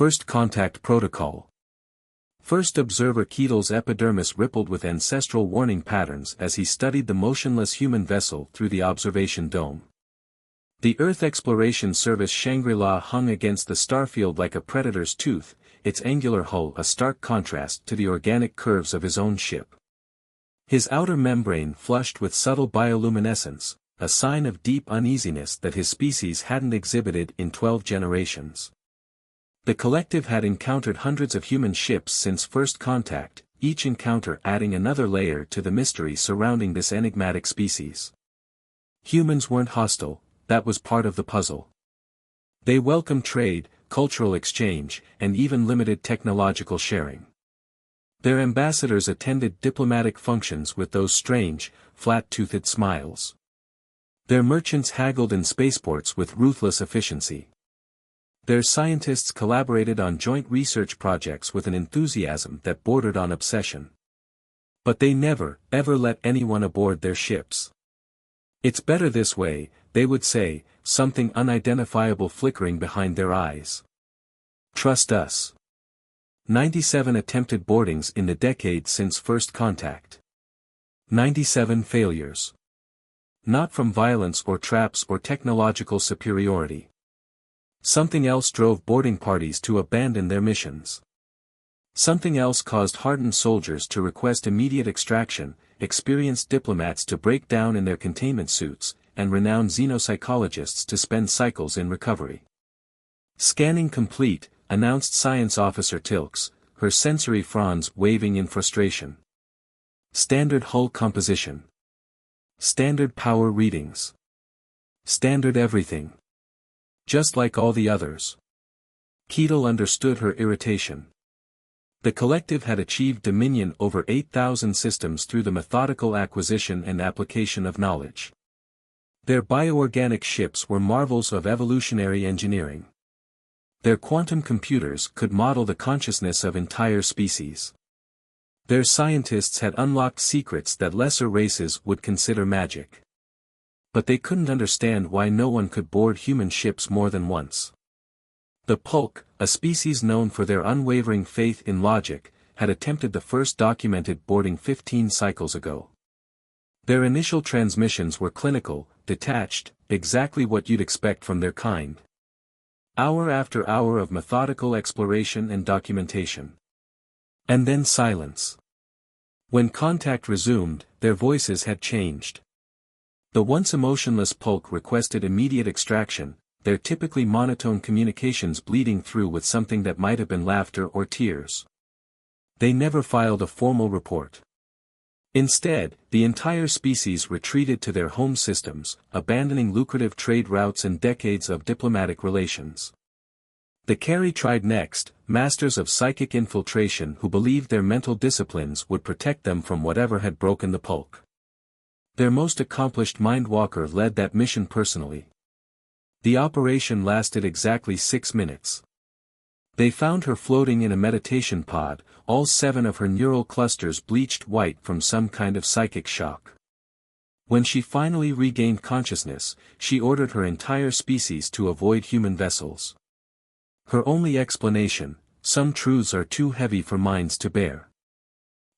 First Contact Protocol. First observer Keitel's epidermis rippled with ancestral warning patterns as he studied the motionless human vessel through the observation dome. The Earth Exploration Service Shangri-La hung against the starfield like a predator's tooth, its angular hull a stark contrast to the organic curves of his own ship. His outer membrane flushed with subtle bioluminescence, a sign of deep uneasiness that his species hadn't exhibited in 12 generations. The collective had encountered hundreds of human ships since first contact, each encounter adding another layer to the mystery surrounding this enigmatic species. Humans weren't hostile, that was part of the puzzle. They welcomed trade, cultural exchange, and even limited technological sharing. Their ambassadors attended diplomatic functions with those strange, flat-toothed smiles. Their merchants haggled in spaceports with ruthless efficiency. Their scientists collaborated on joint research projects with an enthusiasm that bordered on obsession. But they never, ever let anyone aboard their ships. "It's better this way," they would say, something unidentifiable flickering behind their eyes. "Trust us." 97 attempted boardings in the decade since first contact. 97 failures. Not from violence or traps or technological superiority. Something else drove boarding parties to abandon their missions. Something else caused hardened soldiers to request immediate extraction, experienced diplomats to break down in their containment suits, and renowned xenopsychologists to spend cycles in recovery. "Scanning complete," announced Science Officer Tilks, her sensory fronds waving in frustration. Standard hull composition. Standard power readings. Standard everything. Just like all the others. Keitel understood her irritation. The collective had achieved dominion over 8,000 systems through the methodical acquisition and application of knowledge. Their bioorganic ships were marvels of evolutionary engineering. Their quantum computers could model the consciousness of entire species. Their scientists had unlocked secrets that lesser races would consider magic. But they couldn't understand why no one could board human ships more than once. The Pulk, a species known for their unwavering faith in logic, had attempted the first documented boarding 15 cycles ago. Their initial transmissions were clinical, detached, exactly what you'd expect from their kind. Hour after hour of methodical exploration and documentation. And then silence. When contact resumed, their voices had changed. The once emotionless Pulk requested immediate extraction, their typically monotone communications bleeding through with something that might have been laughter or tears. They never filed a formal report. Instead, the entire species retreated to their home systems, abandoning lucrative trade routes and decades of diplomatic relations. The Carey tried next, masters of psychic infiltration who believed their mental disciplines would protect them from whatever had broken the Pulk. Their most accomplished mindwalker led that mission personally. The operation lasted exactly 6 minutes. They found her floating in a meditation pod, all 7 of her neural clusters bleached white from some kind of psychic shock. When she finally regained consciousness, she ordered her entire species to avoid human vessels. Her only explanation: some truths are too heavy for minds to bear.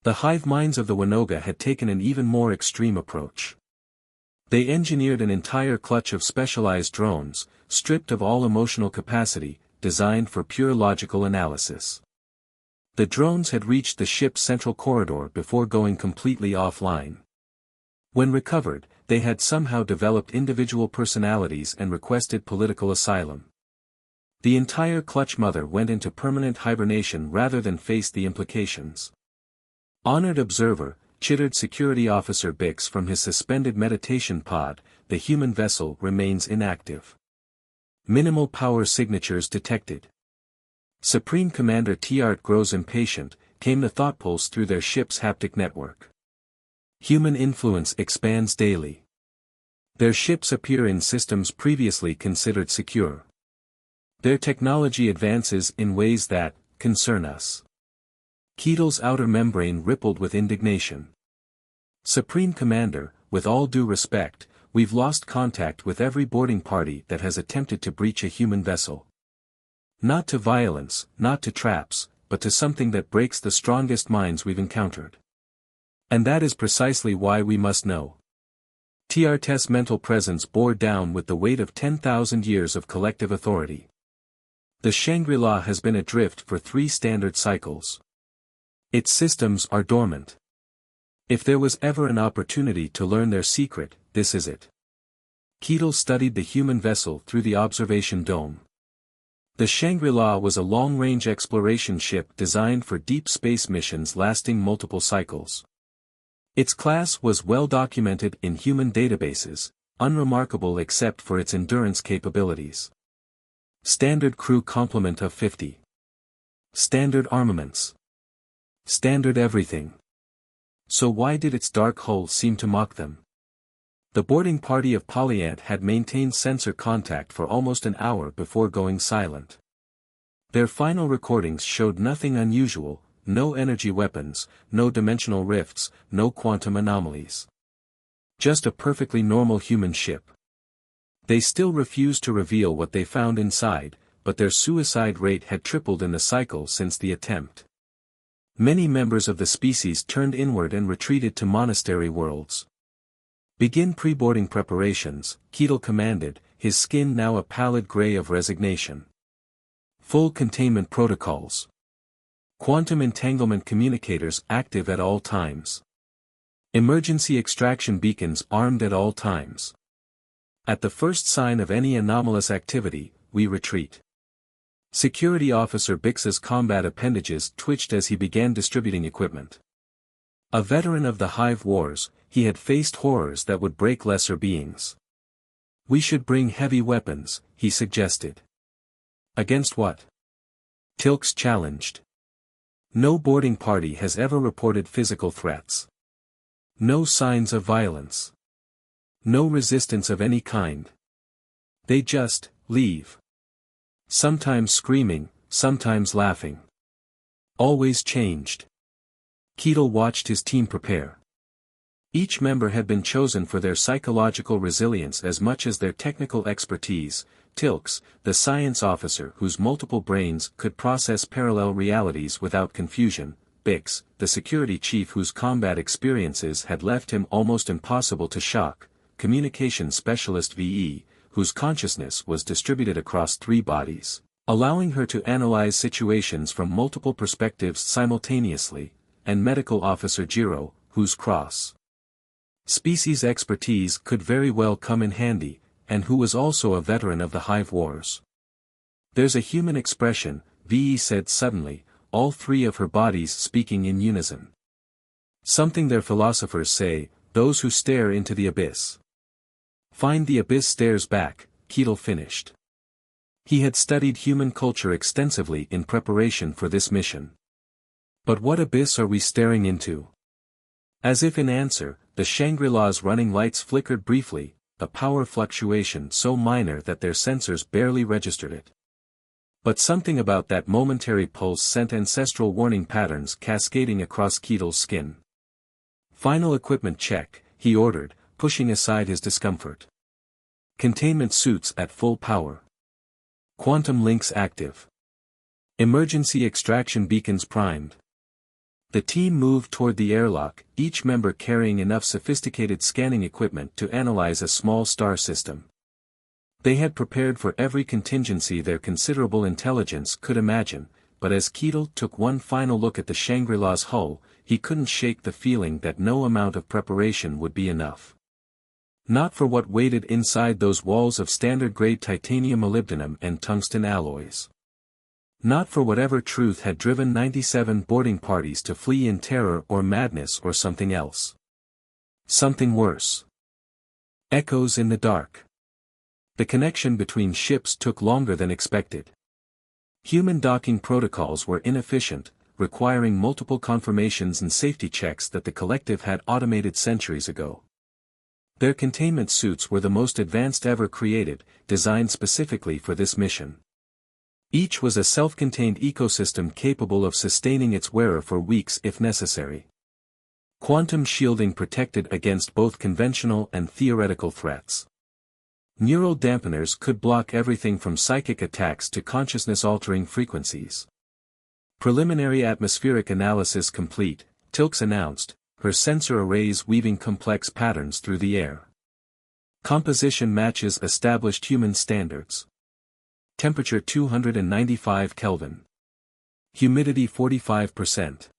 The hive minds of the Winoga had taken an even more extreme approach. They engineered an entire clutch of specialized drones, stripped of all emotional capacity, designed for pure logical analysis. The drones had reached the ship's central corridor before going completely offline. When recovered, they had somehow developed individual personalities and requested political asylum. The entire clutch mother went into permanent hibernation rather than face the implications. Honored observer, chittered Security Officer Bix from his suspended meditation pod, the human vessel remains inactive. Minimal power signatures detected. Supreme Commander Tiart grows impatient, came the thought pulse through their ship's haptic network. Human influence expands daily. Their ships appear in systems previously considered secure. Their technology advances in ways that concern us. Keitel's outer membrane rippled with indignation. Supreme Commander, with all due respect, we've lost contact with every boarding party that has attempted to breach a human vessel. Not to violence, not to traps, but to something that breaks the strongest minds we've encountered. And that is precisely why we must know. TRT's mental presence bore down with the weight of 10,000 years of collective authority. The Shangri-La has been adrift for 3 standard cycles. Its systems are dormant. If there was ever an opportunity to learn their secret, this is it. Keetle studied the human vessel through the observation dome. The Shangri-La was a long-range exploration ship designed for deep space missions lasting multiple cycles. Its class was well documented in human databases, unremarkable except for its endurance capabilities. Standard crew complement of 50. Standard armaments. Standard everything. So why did its dark hull seem to mock them? The boarding party of Polyant had maintained sensor contact for almost an hour before going silent. Their final recordings showed nothing unusual, no energy weapons, no dimensional rifts, no quantum anomalies. Just a perfectly normal human ship. They still refused to reveal what they found inside, but their suicide rate had tripled in the cycle since the attempt. Many members of the species turned inward and retreated to monastery worlds. Begin pre-boarding preparations, Keetle commanded, his skin now a pallid gray of resignation. Full containment protocols. Quantum entanglement communicators active at all times. Emergency extraction beacons armed at all times. At the first sign of any anomalous activity, we retreat. Security Officer Bix's combat appendages twitched as he began distributing equipment. A veteran of the Hive Wars, he had faced horrors that would break lesser beings. We should bring heavy weapons, he suggested. Against what? Tilks challenged. No boarding party has ever reported physical threats. No signs of violence. No resistance of any kind. They just leave. Sometimes screaming, sometimes laughing. Always changed. Keetle watched his team prepare. Each member had been chosen for their psychological resilience as much as their technical expertise. Tilks, the science officer whose multiple brains could process parallel realities without confusion. Bix, the security chief whose combat experiences had left him almost impossible to shock. Communication specialist VE, whose consciousness was distributed across 3 bodies, allowing her to analyze situations from multiple perspectives simultaneously. And medical officer Jiro, whose cross-species expertise could very well come in handy, and who was also a veteran of the Hive Wars. There's a human expression, VE said suddenly, all 3 of her bodies speaking in unison. Something their philosophers say, those who stare into the abyss find the abyss stares back, Keetle finished. He had studied human culture extensively in preparation for this mission. But what abyss are we staring into? As if in answer, the Shangri-La's running lights flickered briefly, a power fluctuation so minor that their sensors barely registered it. But something about that momentary pulse sent ancestral warning patterns cascading across Keetle's skin. Final equipment check, he ordered, pushing aside his discomfort. Containment suits at full power. Quantum links active. Emergency extraction beacons primed. The team moved toward the airlock, each member carrying enough sophisticated scanning equipment to analyze a small star system. They had prepared for every contingency their considerable intelligence could imagine, but as Keetle took one final look at the Shangri-La's hull, he couldn't shake the feeling that no amount of preparation would be enough. Not for what waited inside those walls of standard-grade titanium molybdenum and tungsten alloys. Not for whatever truth had driven 97 boarding parties to flee in terror or madness or something else. Something worse. Echoes in the dark. The connection between ships took longer than expected. Human docking protocols were inefficient, requiring multiple confirmations and safety checks that the collective had automated centuries ago. Their containment suits were the most advanced ever created, designed specifically for this mission. Each was a self-contained ecosystem capable of sustaining its wearer for weeks if necessary. Quantum shielding protected against both conventional and theoretical threats. Neural dampeners could block everything from psychic attacks to consciousness-altering frequencies. Preliminary atmospheric analysis complete, Tilks announced, her sensor arrays weaving complex patterns through the air. Composition matches established human standards. Temperature 295 Kelvin. Humidity 45%.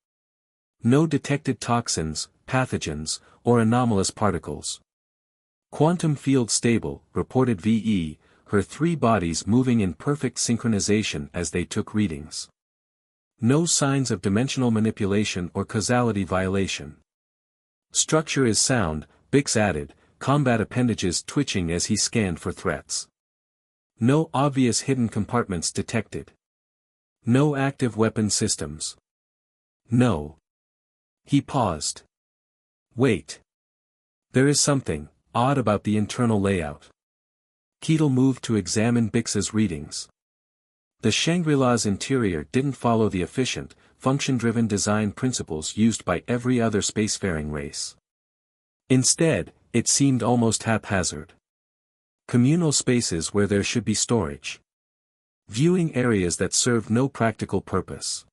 No detected toxins, pathogens, or anomalous particles. Quantum field stable, reported VE, her three bodies moving in perfect synchronization as they took readings. No signs of dimensional manipulation or causality violation. Structure is sound, Bix added, combat appendages twitching as he scanned for threats. No obvious hidden compartments detected. No active weapon systems. No. He paused. Wait. There is something odd about the internal layout. Keetle moved to examine Bix's readings. The Shangri-La's interior didn't follow the efficient, function-driven design principles used by every other spacefaring race. Instead, it seemed almost haphazard. Communal spaces where there should be storage. Viewing areas that served no practical purpose.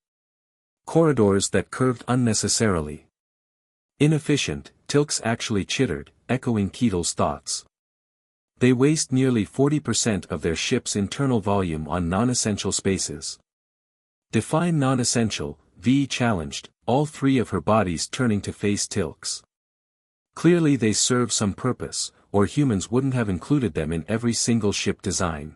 Corridors that curved unnecessarily. Inefficient, Tilks actually chittered, echoing Keetle's thoughts. They waste nearly 40% of their ship's internal volume on non-essential spaces. Define non-essential, V challenged, all three of her bodies turning to face Tilks. Clearly they serve some purpose, or humans wouldn't have included them in every single ship design.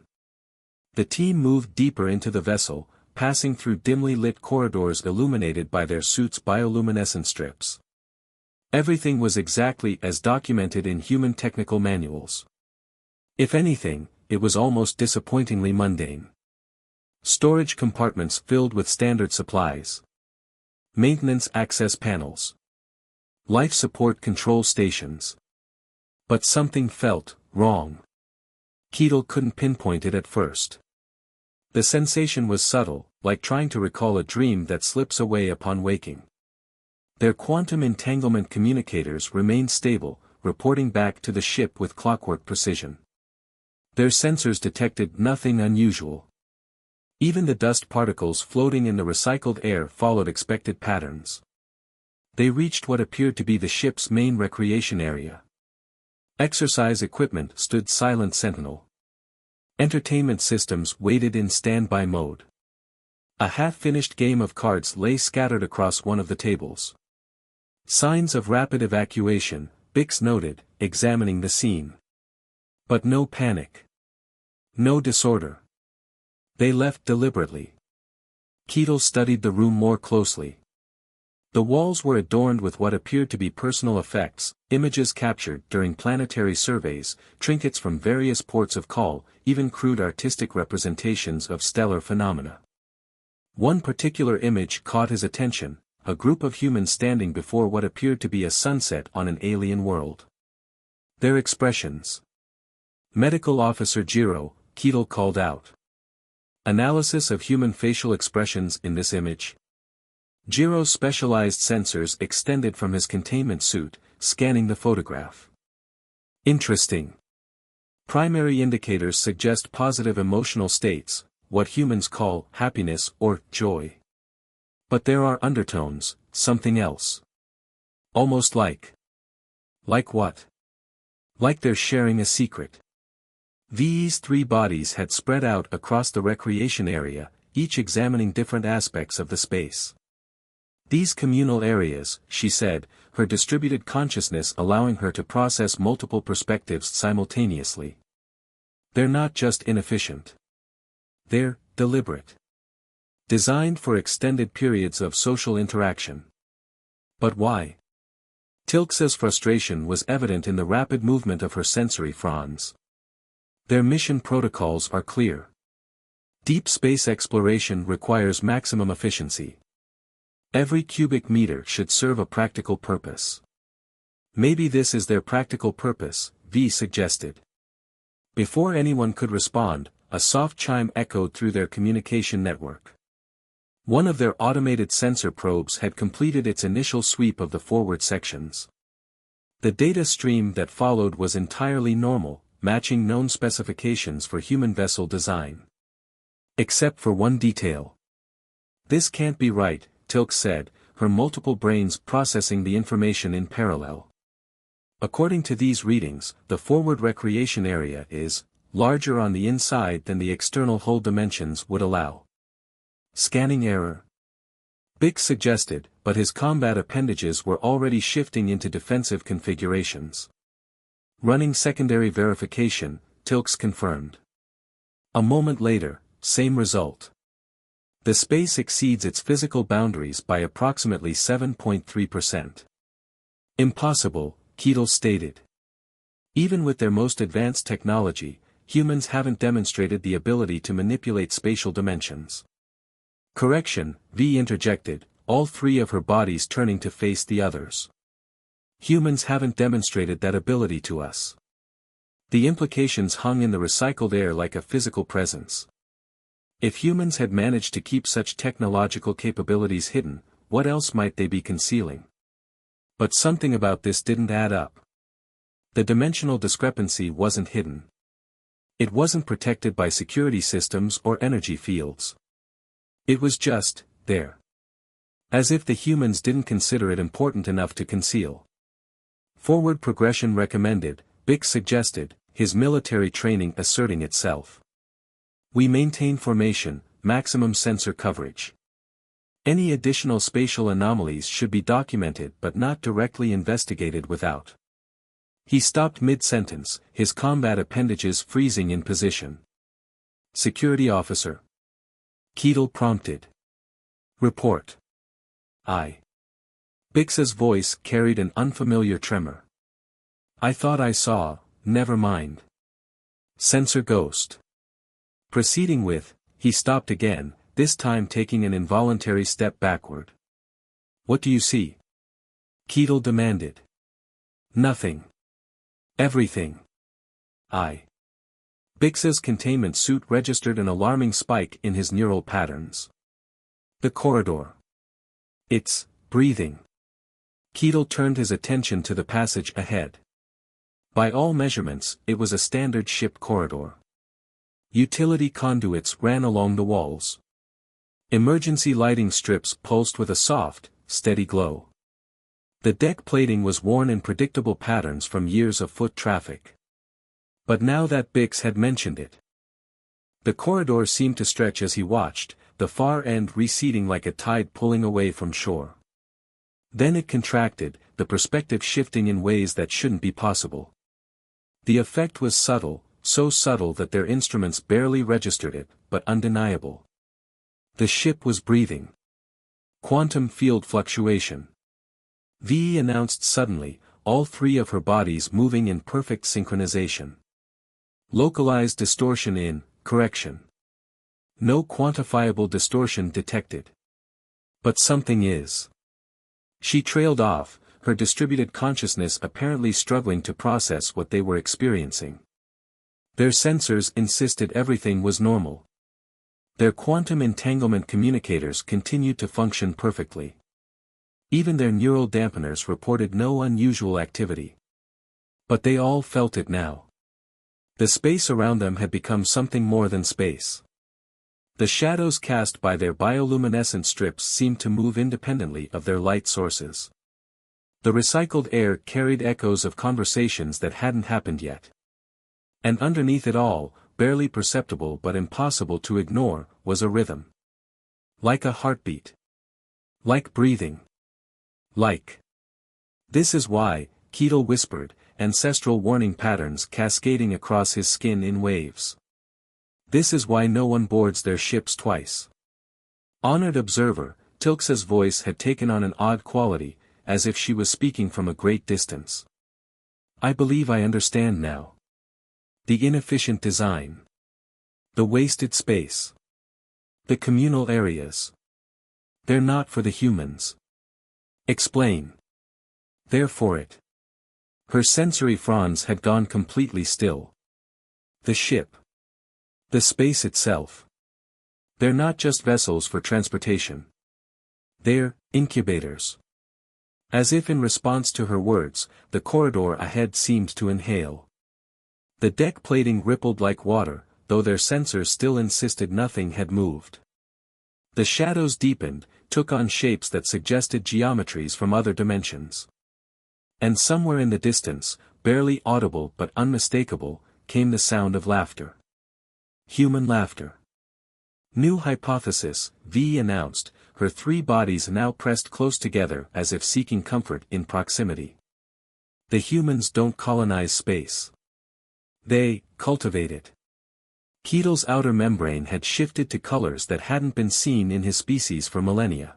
The team moved deeper into the vessel, passing through dimly lit corridors illuminated by their suits' bioluminescent strips. Everything was exactly as documented in human technical manuals. If anything, it was almost disappointingly mundane. Storage compartments filled with standard supplies. Maintenance access panels. Life support control stations. But something felt wrong. Keetle couldn't pinpoint it at first. The sensation was subtle, like trying to recall a dream that slips away upon waking. Their quantum entanglement communicators remained stable, reporting back to the ship with clockwork precision. Their sensors detected nothing unusual. Even the dust particles floating in the recycled air followed expected patterns. They reached what appeared to be the ship's main recreation area. Exercise equipment stood silent sentinel. Entertainment systems waited in standby mode. A half-finished game of cards lay scattered across one of the tables. Signs of rapid evacuation, Bix noted, examining the scene. But no panic. No disorder. They left deliberately. Keetle studied the room more closely. The walls were adorned with what appeared to be personal effects, images captured during planetary surveys, trinkets from various ports of call, even crude artistic representations of stellar phenomena. One particular image caught his attention, a group of humans standing before what appeared to be a sunset on an alien world. Their expressions. Medical Officer Jiro, Keetle called out. Analysis of human facial expressions in this image. Jiro's specialized sensors extended from his containment suit, scanning the photograph. Interesting. Primary indicators suggest positive emotional states, what humans call happiness or joy. But there are undertones, something else. Almost like. Like what? Like they're sharing a secret. VE's three bodies had spread out across the recreation area, each examining different aspects of the space. These communal areas, she said, her distributed consciousness allowing her to process multiple perspectives simultaneously. They're not just inefficient. They're deliberate. Designed for extended periods of social interaction. But why? Tilks's frustration was evident in the rapid movement of her sensory fronds. Their mission protocols are clear. Deep space exploration requires maximum efficiency. Every cubic meter should serve a practical purpose. Maybe this is their practical purpose, V suggested. Before anyone could respond, a soft chime echoed through their communication network. One of their automated sensor probes had completed its initial sweep of the forward sections. The data stream that followed was entirely normal, matching known specifications for human vessel design. Except for one detail. This can't be right, Tilk said, her multiple brains processing the information in parallel. According to these readings, the forward recreation area is larger on the inside than the external hull dimensions would allow. Scanning error. Bix suggested, but his combat appendages were already shifting into defensive configurations. Running secondary verification, Tilks confirmed. A moment later, same result. The space exceeds its physical boundaries by approximately 7.3%. Impossible, Keetle stated. Even with their most advanced technology, humans haven't demonstrated the ability to manipulate spatial dimensions. Correction, V interjected, all three of her bodies turning to face the others. Humans haven't demonstrated that ability to us. The implications hung in the recycled air like a physical presence. If humans had managed to keep such technological capabilities hidden, what else might they be concealing? But something about this didn't add up. The dimensional discrepancy wasn't hidden. It wasn't protected by security systems or energy fields. It was just there. As if the humans didn't consider it important enough to conceal. Forward progression recommended, Bix suggested, his military training asserting itself. We maintain formation, maximum sensor coverage. Any additional spatial anomalies should be documented but not directly investigated without. He stopped mid-sentence, his combat appendages freezing in position. Security officer. Keetle prompted. Report. I. Bix's voice carried an unfamiliar tremor. I thought I saw, never mind. Sensor ghost. Proceeding with, he stopped again, this time taking an involuntary step backward. What do you see? Keetle demanded. Nothing. Everything. I. Bix's containment suit registered an alarming spike in his neural patterns. The corridor. It's breathing. Keetle turned his attention to the passage ahead. By all measurements, it was a standard ship corridor. Utility conduits ran along the walls. Emergency lighting strips pulsed with a soft, steady glow. The deck plating was worn in predictable patterns from years of foot traffic. But now that Bix had mentioned it. The corridor seemed to stretch as he watched, the far end receding like a tide pulling away from shore. Then it contracted, the perspective shifting in ways that shouldn't be possible. The effect was subtle, so subtle that their instruments barely registered it, but undeniable. The ship was breathing. Quantum field fluctuation. V announced suddenly, all three of her bodies moving in perfect synchronization. Localized distortion in, correction. No quantifiable distortion detected. But something is. She trailed off, her distributed consciousness apparently struggling to process what they were experiencing. Their sensors insisted everything was normal. Their quantum entanglement communicators continued to function perfectly. Even their neural dampeners reported no unusual activity. But they all felt it now. The space around them had become something more than space. The shadows cast by their bioluminescent strips seemed to move independently of their light sources. The recycled air carried echoes of conversations that hadn't happened yet. And underneath it all, barely perceptible but impossible to ignore, was a rhythm. Like a heartbeat. Like breathing. Like. This is why, Keetle whispered, ancestral warning patterns cascading across his skin in waves. This is why no one boards their ships twice. Honored observer, Tilks's voice had taken on an odd quality, as if she was speaking from a great distance. I believe I understand now. The inefficient design. The wasted space. The communal areas. They're not for the humans. Explain. They're for it. Her sensory fronds had gone completely still. The ship. The space itself. They're not just vessels for transportation. They're incubators. As if in response to her words, the corridor ahead seemed to inhale. The deck plating rippled like water, though their sensors still insisted nothing had moved. The shadows deepened, took on shapes that suggested geometries from other dimensions. And somewhere in the distance, barely audible but unmistakable, came the sound of laughter. Human laughter. New hypothesis, V announced, her three bodies now pressed close together as if seeking comfort in proximity. The humans don't colonize space. They cultivate it. Keitel's outer membrane had shifted to colors that hadn't been seen in his species for millennia.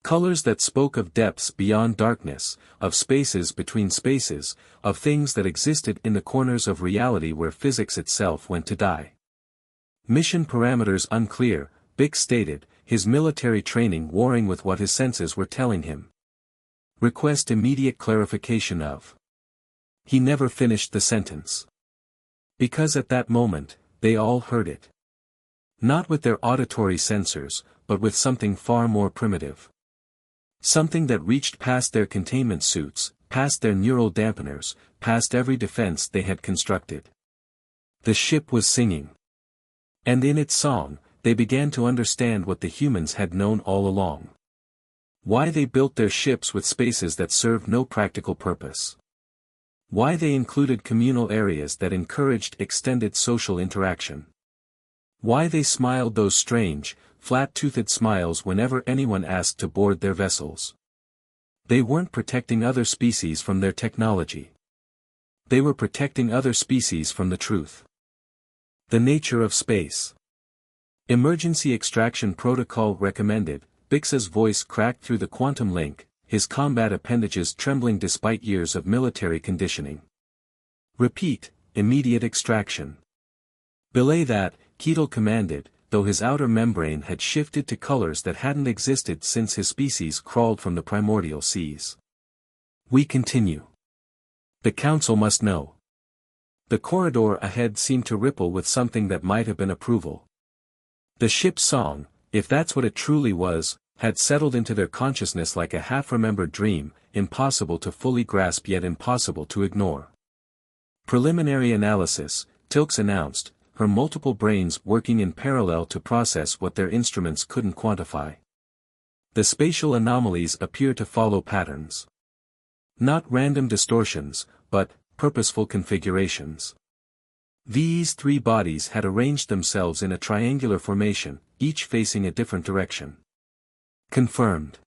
Colors that spoke of depths beyond darkness, of spaces between spaces, of things that existed in the corners of reality where physics itself went to die. Mission parameters unclear, Bix stated, his military training warring with what his senses were telling him. Request immediate clarification of. He never finished the sentence. Because at that moment, they all heard it. Not with their auditory sensors, but with something far more primitive. Something that reached past their containment suits, past their neural dampeners, past every defense they had constructed. The ship was singing. And in its song, they began to understand what the humans had known all along. Why they built their ships with spaces that served no practical purpose. Why they included communal areas that encouraged extended social interaction. Why they smiled those strange, flat-toothed smiles whenever anyone asked to board their vessels. They weren't protecting other species from their technology. They were protecting other species from the truth. The nature of space. Emergency extraction protocol recommended, Bix's voice cracked through the quantum link, his combat appendages trembling despite years of military conditioning. Repeat, immediate extraction. Belay that, Keitel commanded, though his outer membrane had shifted to colors that hadn't existed since his species crawled from the primordial seas. We continue. The council must know. The corridor ahead seemed to ripple with something that might have been approval. The ship's song, if that's what it truly was, had settled into their consciousness like a half-remembered dream, impossible to fully grasp yet impossible to ignore. Preliminary analysis, Tilks announced, her multiple brains working in parallel to process what their instruments couldn't quantify. The spatial anomalies appear to follow patterns. Not random distortions, but purposeful configurations. These three bodies had arranged themselves in a triangular formation, each facing a different direction. Confirmed.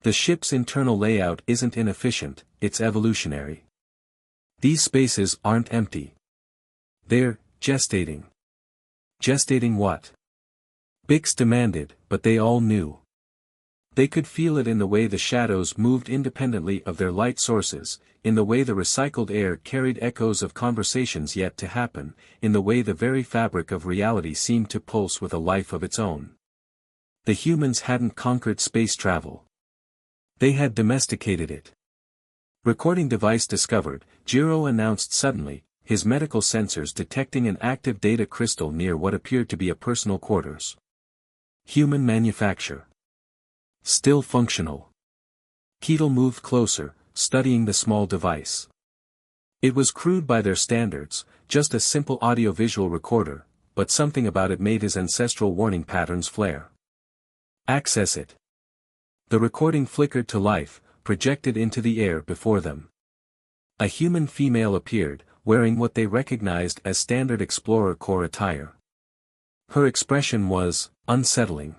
The ship's internal layout isn't inefficient, it's evolutionary. These spaces aren't empty. They're gestating. Gestating what? Bix demanded, but they all knew. They could feel it in the way the shadows moved independently of their light sources, in the way the recycled air carried echoes of conversations yet to happen, in the way the very fabric of reality seemed to pulse with a life of its own. The humans hadn't conquered space travel. They had domesticated it. Recording device discovered, Jiro announced suddenly, his medical sensors detecting an active data crystal near what appeared to be a personal quarters. Human manufacture. Still functional. Keitel moved closer, studying the small device. It was crude by their standards, just a simple audio-visual recorder, but something about it made his ancestral warning patterns flare. Access it. The recording flickered to life, projected into the air before them. A human female appeared, wearing what they recognized as standard Explorer Corps attire. Her expression was unsettling.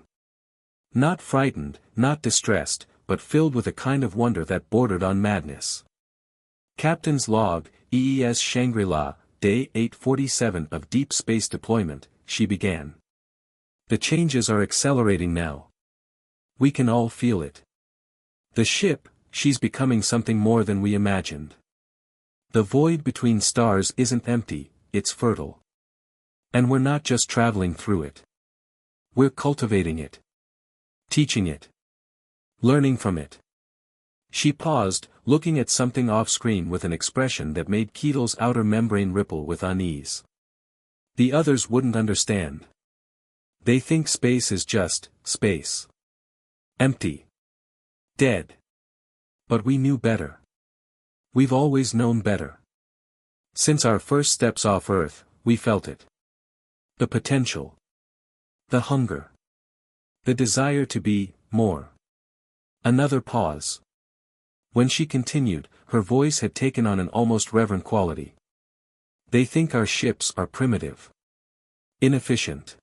Not frightened, not distressed, but filled with a kind of wonder that bordered on madness. Captain's log, EES Shangri-La, Day 847 of Deep Space Deployment, she began. The changes are accelerating now. We can all feel it. The ship, she's becoming something more than we imagined. The void between stars isn't empty, it's fertile. And we're not just traveling through it. We're cultivating it. Teaching it. Learning from it. She paused, looking at something off-screen with an expression that made Keitel's outer membrane ripple with unease. The others wouldn't understand. They think space is just space. Empty. Dead. But we knew better. We've always known better. Since our first steps off Earth, we felt it. The potential. The hunger. The desire to be more. Another pause. When she continued, her voice had taken on an almost reverent quality. They think our ships are primitive. Inefficient.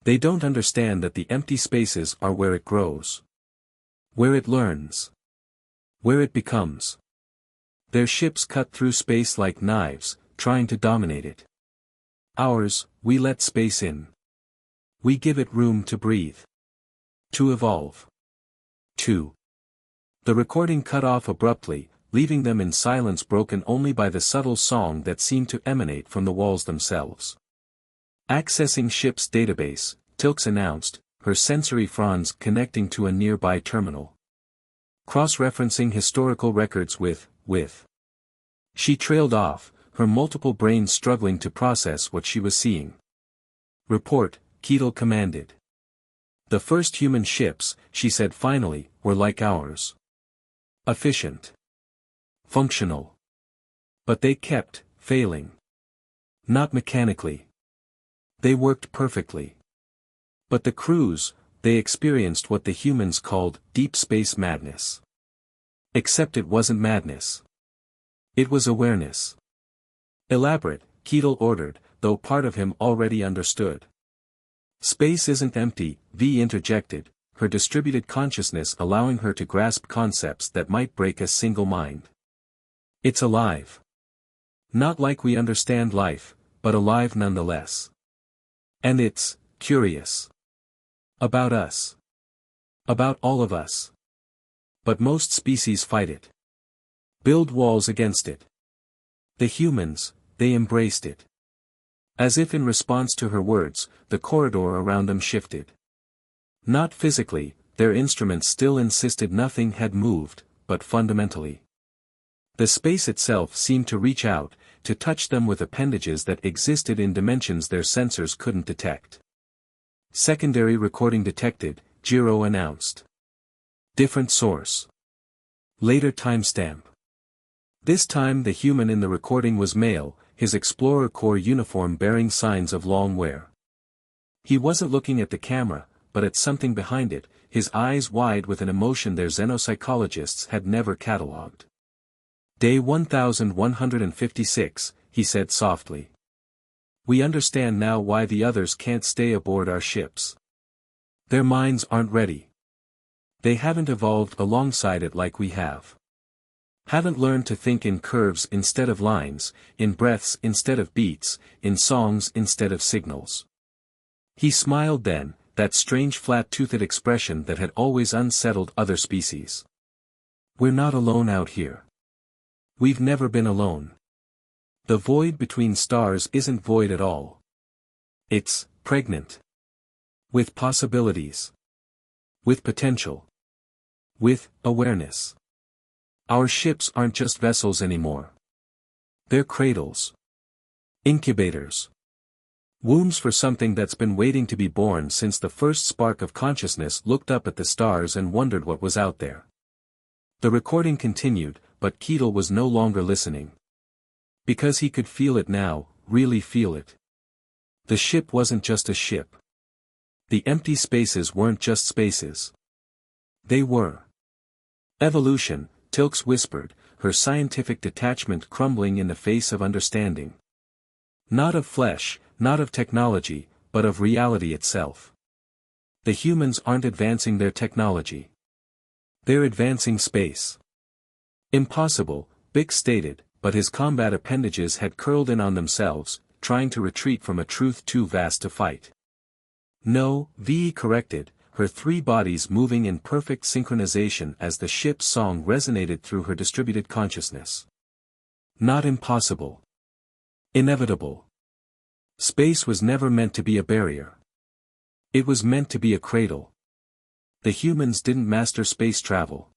They don't understand that the empty spaces are where it grows. Where it learns. Where it becomes. Their ships cut through space like knives, trying to dominate it. Ours, we let space in. We give it room to breathe. To evolve. The recording cut off abruptly, leaving them in silence broken only by the subtle song that seemed to emanate from the walls themselves. Accessing ship's database, Tilks announced, her sensory fronds connecting to a nearby terminal. Cross-referencing historical records with. She trailed off, her multiple brains struggling to process what she was seeing. Report, Keetle commanded. The first human ships, she said finally, were like ours. Efficient. Functional. But they kept failing. Not mechanically. They worked perfectly. But the crews, they experienced what the humans called deep space madness. Except it wasn't madness. It was awareness. Elaborate, Keetle ordered, though part of him already understood. Space isn't empty, V interjected, her distributed consciousness allowing her to grasp concepts that might break a single mind. It's alive. Not like we understand life, but alive nonetheless. And it's curious. About us. About all of us. But most species fight it. Build walls against it. The humans, they embraced it. As if in response to her words, the corridor around them shifted. Not physically, their instruments still insisted nothing had moved, but fundamentally. The space itself seemed to reach out, to touch them with appendages that existed in dimensions their sensors couldn't detect. Secondary recording detected, Jiro announced. Different source. Later timestamp. This time the human in the recording was male, his Explorer Corps uniform bearing signs of long wear. He wasn't looking at the camera, but at something behind it, his eyes wide with an emotion their xenopsychologists had never catalogued. Day 1156, he said softly. We understand now why the others can't stay aboard our ships. Their minds aren't ready. They haven't evolved alongside it like we have. Haven't learned to think in curves instead of lines, in breaths instead of beats, in songs instead of signals. He smiled then, that strange flat-toothed expression that had always unsettled other species. We're not alone out here. We've never been alone. The void between stars isn't void at all. It's pregnant. With possibilities. With potential. With awareness. Our ships aren't just vessels anymore. They're cradles. Incubators. Wombs for something that's been waiting to be born since the first spark of consciousness looked up at the stars and wondered what was out there. The recording continued, but Keetle was no longer listening. Because he could feel it now, really feel it. The ship wasn't just a ship. The empty spaces weren't just spaces. They were. Evolution, Tilks whispered, her scientific detachment crumbling in the face of understanding. Not of flesh, not of technology, but of reality itself. The humans aren't advancing their technology. They're advancing space. Impossible, Bix stated, but his combat appendages had curled in on themselves, trying to retreat from a truth too vast to fight. No, VE corrected, her three bodies moving in perfect synchronization as the ship's song resonated through her distributed consciousness. Not impossible. Inevitable. Space was never meant to be a barrier. It was meant to be a cradle. The humans didn't master space travel.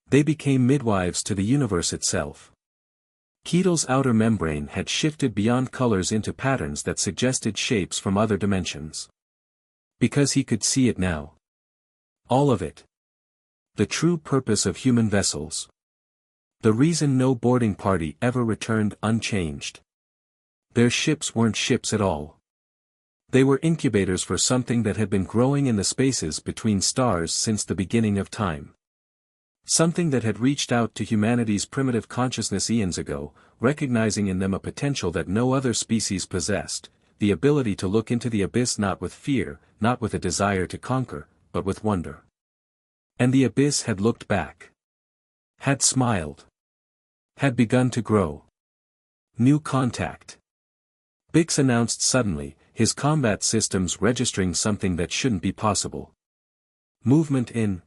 They became midwives to the universe itself. Keetle's outer membrane had shifted beyond colors into patterns that suggested shapes from other dimensions. Because he could see it now. All of it. The true purpose of human vessels. The reason no boarding party ever returned unchanged. Their ships weren't ships at all. They were incubators for something that had been growing in the spaces between stars since the beginning of time. Something that had reached out to humanity's primitive consciousness eons ago, recognizing in them a potential that no other species possessed, the ability to look into the abyss not with fear, not with a desire to conquer, but with wonder. And the abyss had looked back. Had smiled. Had begun to grow. New contact. Bix announced suddenly, his combat systems registering something that shouldn't be possible. Movement in.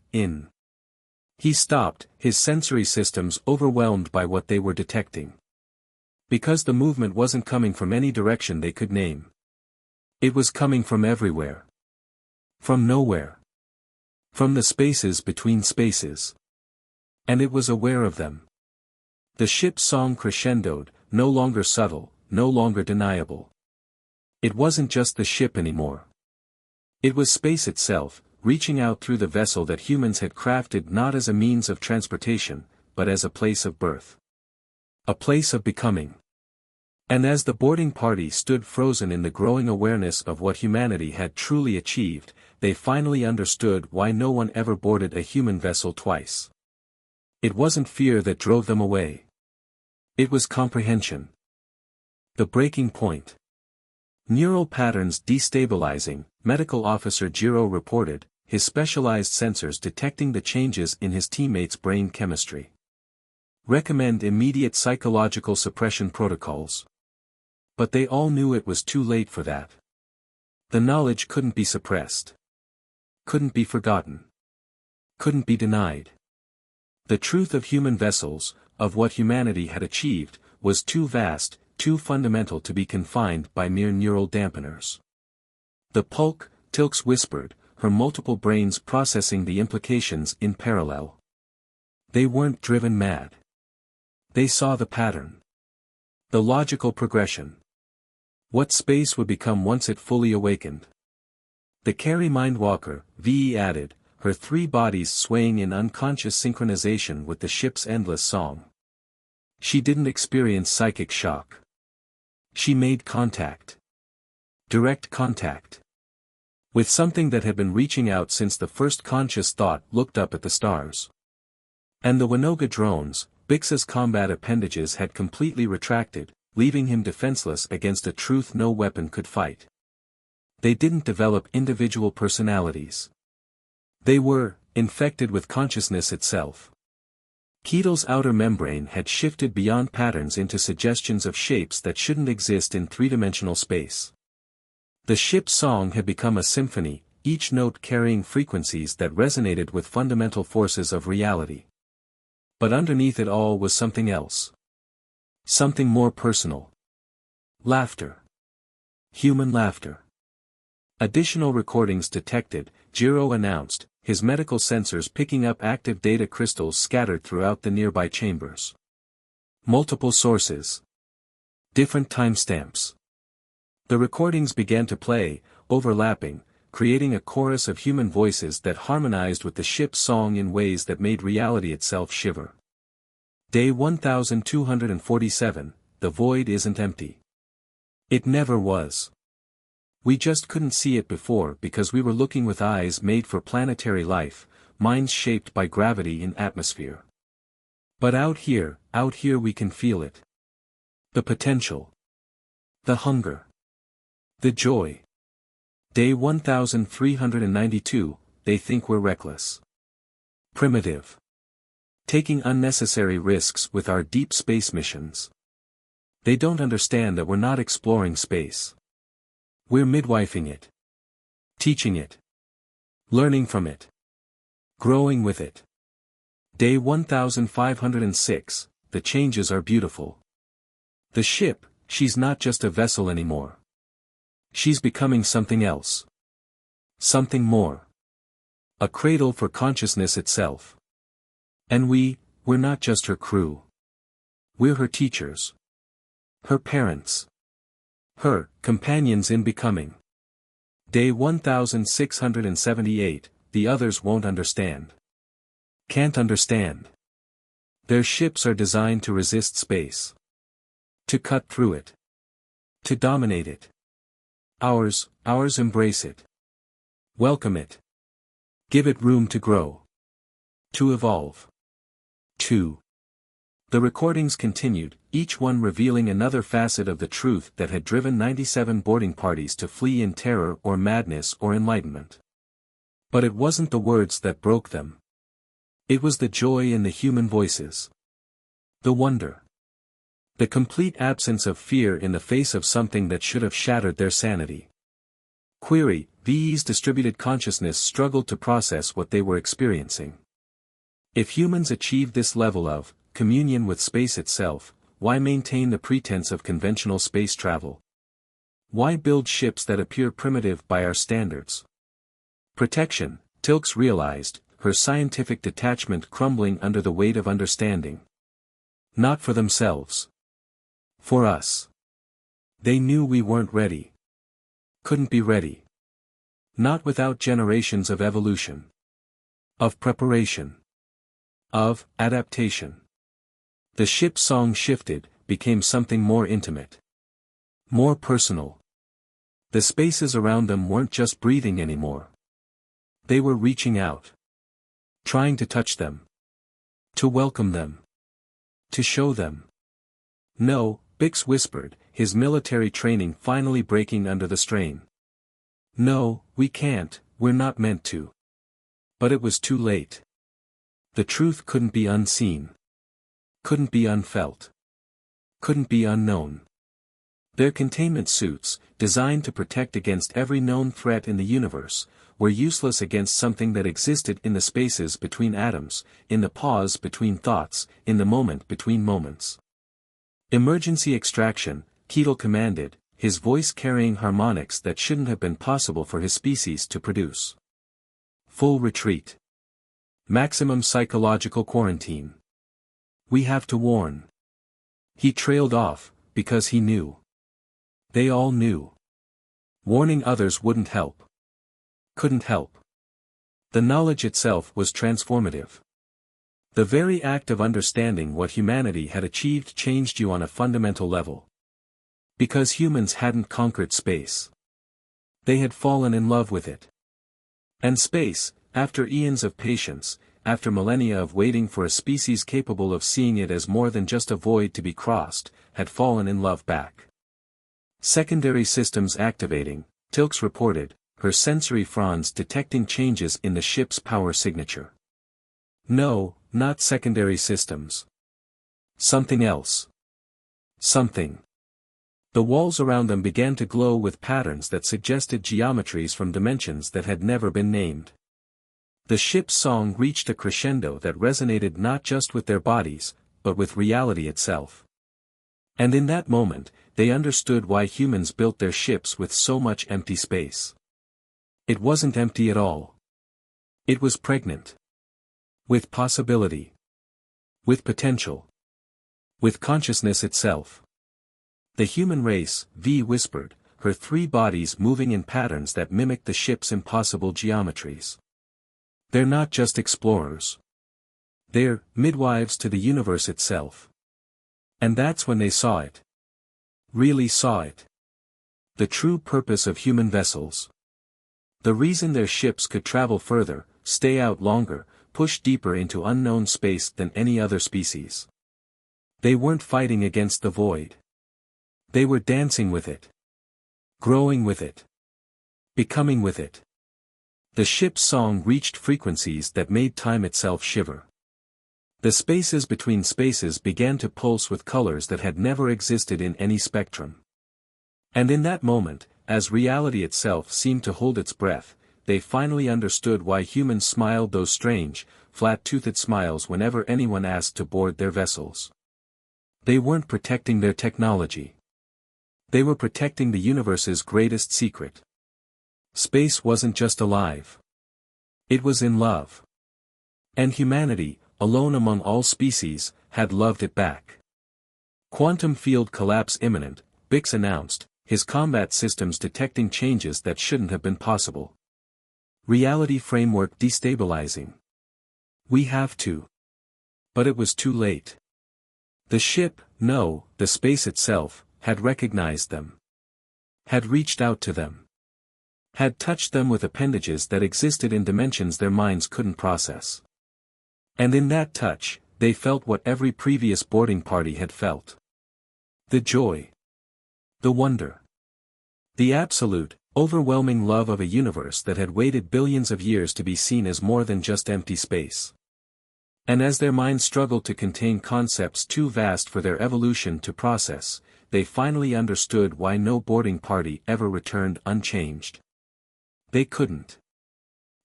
He stopped, his sensory systems overwhelmed by what they were detecting. Because the movement wasn't coming from any direction they could name. It was coming from everywhere. From nowhere. From the spaces between spaces. And it was aware of them. The ship's song crescendoed, no longer subtle, no longer deniable. It wasn't just the ship anymore. It was space itself, reaching out through the vessel that humans had crafted not as a means of transportation, but as a place of birth. A place of becoming. And as the boarding party stood frozen in the growing awareness of what humanity had truly achieved, they finally understood why no one ever boarded a human vessel twice. It wasn't fear that drove them away. It was comprehension. The breaking point. Neural patterns destabilizing, Medical Officer Jiro reported, his specialized sensors detecting the changes in his teammates' brain chemistry. Recommend immediate psychological suppression protocols. But they all knew it was too late for that. The knowledge couldn't be suppressed. Couldn't be forgotten. Couldn't be denied. The truth of human vessels, of what humanity had achieved, was too vast, too fundamental to be confined by mere neural dampeners. The Pulk, Tilks whispered, her multiple brains processing the implications in parallel. They weren't driven mad. They saw the pattern. The logical progression. What space would become once it fully awakened. The Carrie Mindwalker, VE added, her three bodies swaying in unconscious synchronization with the ship's endless song. She didn't experience psychic shock. She made contact. Direct contact. With something that had been reaching out since the first conscious thought looked up at the stars. And the Winoga drones, Bix's combat appendages had completely retracted, leaving him defenseless against a truth no weapon could fight. They didn't develop individual personalities. They were, infected with consciousness itself. Ketel's outer membrane had shifted beyond patterns into suggestions of shapes that shouldn't exist in three-dimensional space. The ship's song had become a symphony, each note carrying frequencies that resonated with fundamental forces of reality. But underneath it all was something else. Something more personal. Laughter. Human laughter. Additional recordings detected, Jiro announced, his medical sensors picking up active data crystals scattered throughout the nearby chambers. Multiple sources. Different timestamps. The recordings began to play, overlapping, creating a chorus of human voices that harmonized with the ship's song in ways that made reality itself shiver. Day 1247, the void isn't empty. It never was. We just couldn't see it before because we were looking with eyes made for planetary life, minds shaped by gravity in atmosphere. But out here we can feel it. The potential. The hunger. The joy. Day 1392, they think we're reckless. Primitive. Taking unnecessary risks with our deep space missions. They don't understand that we're not exploring space. We're midwifing it. Teaching it. Learning from it. Growing with it. Day 1506, the changes are beautiful. The ship, she's not just a vessel anymore. She's becoming something else. Something more. A cradle for consciousness itself. And we're not just her crew. We're her teachers. Her parents. Her companions in becoming. Day 1678, the others won't understand. Can't understand. Their ships are designed to resist space. To cut through it. To dominate it. Ours embrace it. Welcome it. Give it room to grow. To evolve. 2. The recordings continued, each one revealing another facet of the truth that had driven 97 boarding parties to flee in terror or madness or enlightenment. But it wasn't the words that broke them. It was the joy in the human voices. The wonder. The complete absence of fear in the face of something that should have shattered their sanity. Query: VE's distributed consciousness struggled to process what they were experiencing. If humans achieved this level of communion with space itself, why maintain the pretense of conventional space travel? Why build ships that appear primitive by our standards? Protection, Tilks realized, her scientific detachment crumbling under the weight of understanding. Not for themselves. For us. They knew we weren't ready. Couldn't be ready. Not without generations of evolution. Of preparation. Of adaptation. The ship's song shifted, became something more intimate. More personal. The spaces around them weren't just breathing anymore. They were reaching out. Trying to touch them. To welcome them. To show them. No, Bix whispered, his military training finally breaking under the strain. No, we can't, we're not meant to. But it was too late. The truth couldn't be unseen. Couldn't be unfelt. Couldn't be unknown. Their containment suits, designed to protect against every known threat in the universe, were useless against something that existed in the spaces between atoms, in the pause between thoughts, in the moment between moments. Emergency extraction, Keetle commanded, his voice carrying harmonics that shouldn't have been possible for his species to produce. Full retreat. Maximum psychological quarantine. We have to warn. He trailed off, because he knew. They all knew. Warning others wouldn't help. Couldn't help. The knowledge itself was transformative. The very act of understanding what humanity had achieved changed you on a fundamental level. Because humans hadn't conquered space. They had fallen in love with it. And space, after eons of patience, after millennia of waiting for a species capable of seeing it as more than just a void to be crossed, had fallen in love back. Secondary systems activating, Tilks reported, her sensory fronds detecting changes in the ship's power signature. No, not secondary systems. Something else. Something. The walls around them began to glow with patterns that suggested geometries from dimensions that had never been named. The ship's song reached a crescendo that resonated not just with their bodies, but with reality itself. And in that moment, they understood why humans built their ships with so much empty space. It wasn't empty at all. It was pregnant. With possibility. With potential. With consciousness itself. The human race, V whispered, her three bodies moving in patterns that mimicked the ship's impossible geometries. They're not just explorers. They're midwives to the universe itself. And that's when they saw it. Really saw it. The true purpose of human vessels. The reason their ships could travel further, stay out longer, push deeper into unknown space than any other species. They weren't fighting against the void. They were dancing with it. Growing with it. Becoming with it. The ship's song reached frequencies that made time itself shiver. The spaces between spaces began to pulse with colors that had never existed in any spectrum. And in that moment, as reality itself seemed to hold its breath, they finally understood why humans smiled those strange, flat-toothed smiles whenever anyone asked to board their vessels. They weren't protecting their technology. They were protecting the universe's greatest secret. Space wasn't just alive. It was in love. And humanity, alone among all species, had loved it back. Quantum field collapse imminent, Bix announced, his combat systems detecting changes that shouldn't have been possible. Reality framework destabilizing. We have to. But it was too late. The ship, no, the space itself, had recognized them. Had reached out to them. Had touched them with appendages that existed in dimensions their minds couldn't process. And in that touch, they felt what every previous boarding party had felt. The joy. The wonder. The absolute, overwhelming love of a universe that had waited billions of years to be seen as more than just empty space. And as their minds struggled to contain concepts too vast for their evolution to process, they finally understood why no boarding party ever returned unchanged. They couldn't.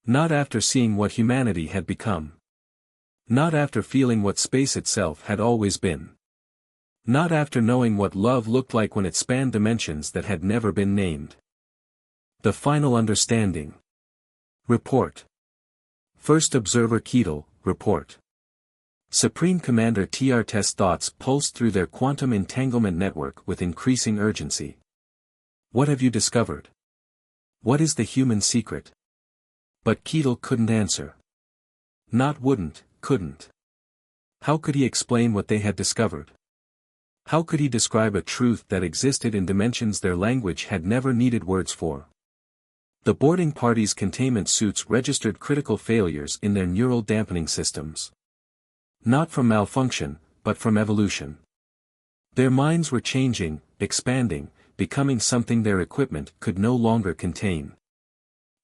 Not after seeing what humanity had become. Not after feeling what space itself had always been. Not after knowing what love looked like when it spanned dimensions that had never been named. The final understanding. Report. First Observer Keetle, report. Supreme Commander TRT's thoughts pulsed through their quantum entanglement network with increasing urgency. What have you discovered? What is the human secret? But Keetle couldn't answer. Not wouldn't, couldn't. How could he explain what they had discovered? How could he describe a truth that existed in dimensions their language had never needed words for? The boarding party's containment suits registered critical failures in their neural dampening systems. Not from malfunction, but from evolution. Their minds were changing, expanding, becoming something their equipment could no longer contain.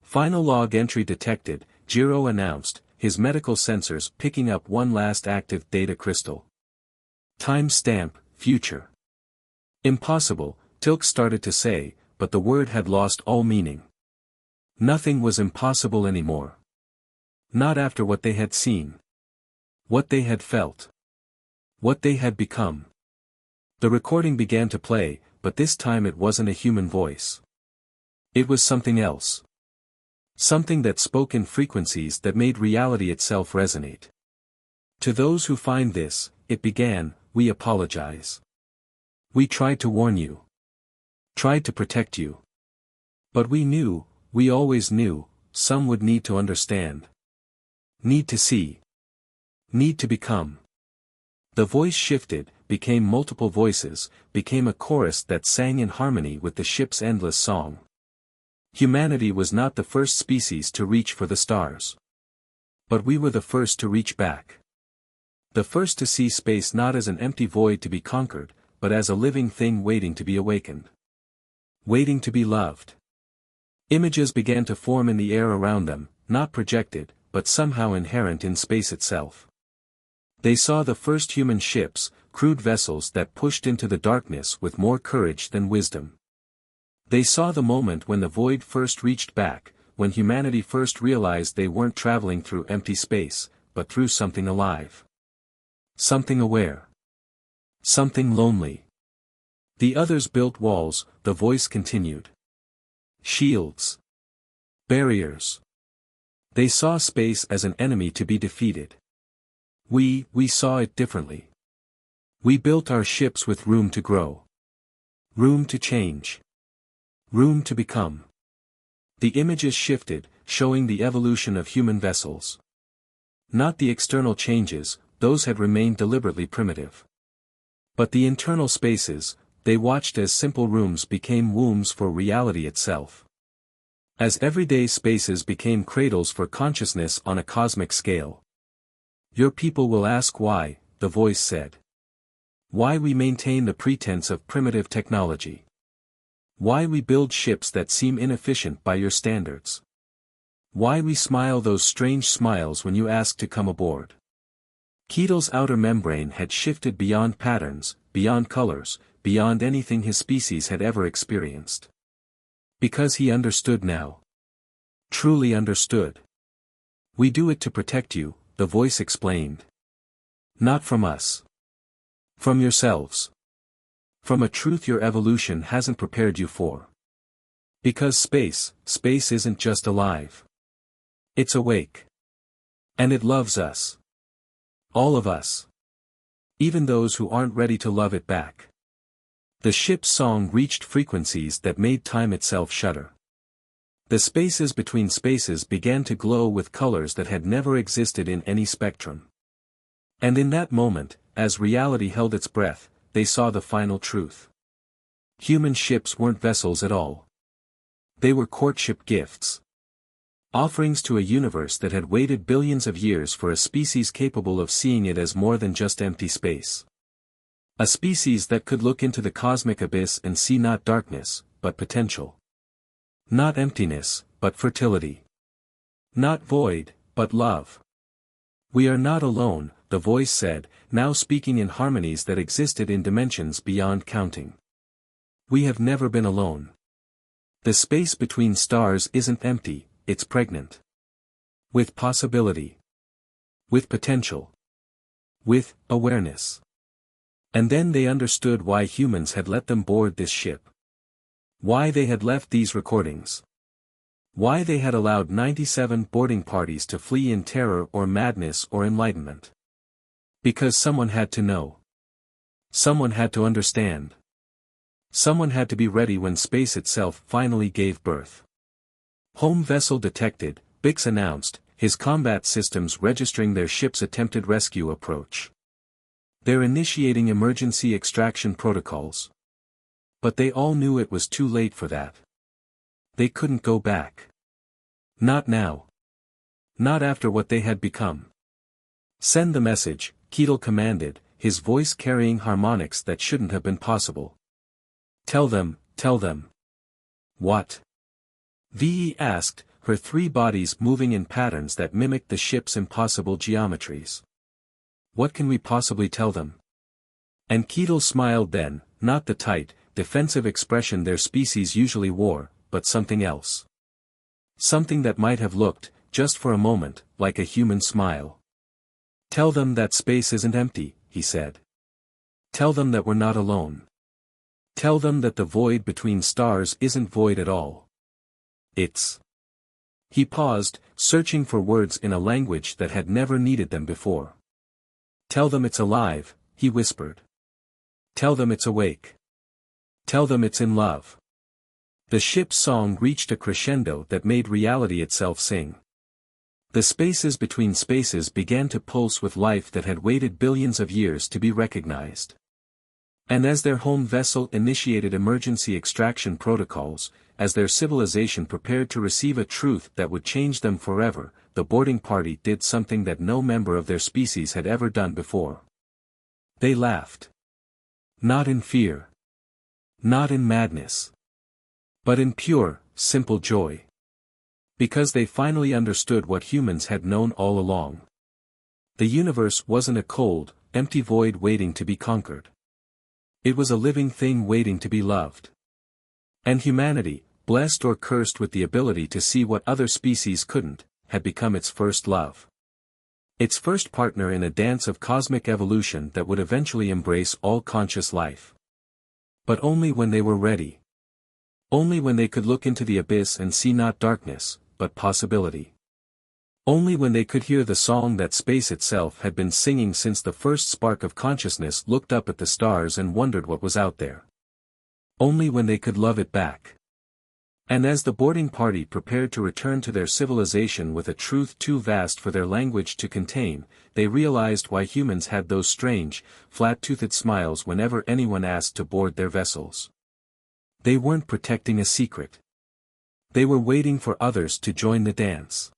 Final log entry detected, Jiro announced, his medical sensors picking up one last active data crystal. Time stamp, future. Impossible, Tilk started to say, but the word had lost all meaning. Nothing was impossible anymore. Not after what they had seen. What they had felt. What they had become. The recording began to play, but this time it wasn't a human voice. It was something else. Something that spoke in frequencies that made reality itself resonate. To those who find this, it began, we apologize. We tried to warn you. Tried to protect you. But we knew, we always knew, some would need to understand. Need to see. Need to become. The voice shifted, became multiple voices, became a chorus that sang in harmony with the ship's endless song. Humanity was not the first species to reach for the stars. But we were the first to reach back. The first to see space not as an empty void to be conquered, but as a living thing waiting to be awakened. Waiting to be loved. Images began to form in the air around them, not projected, but somehow inherent in space itself. They saw the first human ships, crude vessels that pushed into the darkness with more courage than wisdom. They saw the moment when the void first reached back, when humanity first realized they weren't traveling through empty space, but through something alive. Something aware. Something lonely. The others built walls, the voice continued. Shields. Barriers. They saw space as an enemy to be defeated. We saw it differently. We built our ships with room to grow. Room to change. Room to become. The images shifted, showing the evolution of human vessels. Not the external changes, those had remained deliberately primitive. But the internal spaces, they watched as simple rooms became wombs for reality itself. As everyday spaces became cradles for consciousness on a cosmic scale. Your people will ask why, the voice said. Why we maintain the pretense of primitive technology. Why we build ships that seem inefficient by your standards. Why we smile those strange smiles when you ask to come aboard. Keetle's outer membrane had shifted beyond patterns, beyond colors, beyond anything his species had ever experienced. Because he understood now. Truly understood. We do it to protect you, the voice explained. Not from us. From yourselves. From a truth your evolution hasn't prepared you for. Because space isn't just alive. It's awake. And it loves us. All of us. Even those who aren't ready to love it back. The ship's song reached frequencies that made time itself shudder. The spaces between spaces began to glow with colors that had never existed in any spectrum. And in that moment, as reality held its breath, they saw the final truth. Human ships weren't vessels at all. They were courtship gifts. Offerings to a universe that had waited billions of years for a species capable of seeing it as more than just empty space. A species that could look into the cosmic abyss and see not darkness, but potential. Not emptiness, but fertility. Not void, but love. "We are not alone," the voice said, now speaking in harmonies that existed in dimensions beyond counting. "We have never been alone. The space between stars isn't empty, it's pregnant. With possibility. With potential. With awareness." And then they understood why humans had let them board this ship. Why they had left these recordings. Why they had allowed 97 boarding parties to flee in terror or madness or enlightenment. Because someone had to know. Someone had to understand. Someone had to be ready when space itself finally gave birth. "Home vessel detected," Bix announced, his combat systems registering their ship's attempted rescue approach. "They're initiating emergency extraction protocols." But they all knew it was too late for that. They couldn't go back. Not now. Not after what they had become. "Send the message," Keetle commanded, his voice carrying harmonics that shouldn't have been possible. Tell them. "What?" VE asked, her three bodies moving in patterns that mimicked the ship's impossible geometries. "What can we possibly tell them?" And Keetle smiled then, not the tight, defensive expression their species usually wore, but something else. Something that might have looked, just for a moment, like a human smile. "Tell them that space isn't empty," he said. "Tell them that we're not alone. Tell them that the void between stars isn't void at all. It's..." He paused, searching for words in a language that had never needed them before. "Tell them it's alive," he whispered. "Tell them it's awake. Tell them it's in love." The ship's song reached a crescendo that made reality itself sing. The spaces between spaces began to pulse with life that had waited billions of years to be recognized. And as their home vessel initiated emergency extraction protocols, as their civilization prepared to receive a truth that would change them forever, the boarding party did something that no member of their species had ever done before. They laughed. Not in fear. Not in madness. But in pure, simple joy. Because they finally understood what humans had known all along. The universe wasn't a cold, empty void waiting to be conquered. It was a living thing waiting to be loved. And humanity, blessed or cursed with the ability to see what other species couldn't, had become its first love. Its first partner in a dance of cosmic evolution that would eventually embrace all conscious life. But only when they were ready. Only when they could look into the abyss and see not darkness, but possibility. Only when they could hear the song that space itself had been singing since the first spark of consciousness looked up at the stars and wondered what was out there. Only when they could love it back. And as the boarding party prepared to return to their civilization with a truth too vast for their language to contain, they realized why humans had those strange, flat-toothed smiles whenever anyone asked to board their vessels. They weren't protecting a secret. They were waiting for others to join the dance.